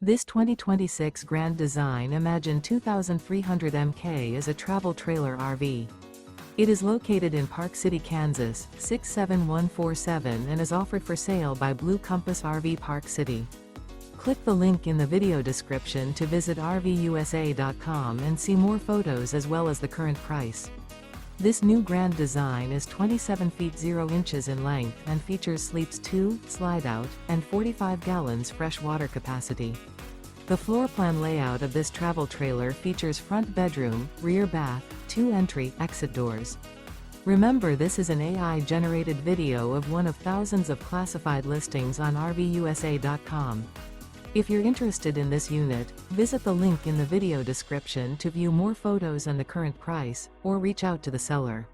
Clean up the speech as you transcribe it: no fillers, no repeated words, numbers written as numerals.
This 2026 Grand Design Imagine 2300 MK is a travel trailer RV. It is located in Park City, Kansas, 67147 and is offered for sale by Blue Compass RV Park City. Click the link in the video description to visit RVUSA.com and see more photos as well as the current price. This new Grand Design is 27 feet 0 inches in length and features sleeps 2, slide-out, and 45 gallons fresh water capacity. The floor plan layout of this travel trailer features front bedroom, rear bath, 2 entry/exit doors. Remember, this is an AI-generated video of one of thousands of classified listings on RVUSA.com. If you're interested in this unit, visit the link in the video description to view more photos and the current price, or reach out to the seller.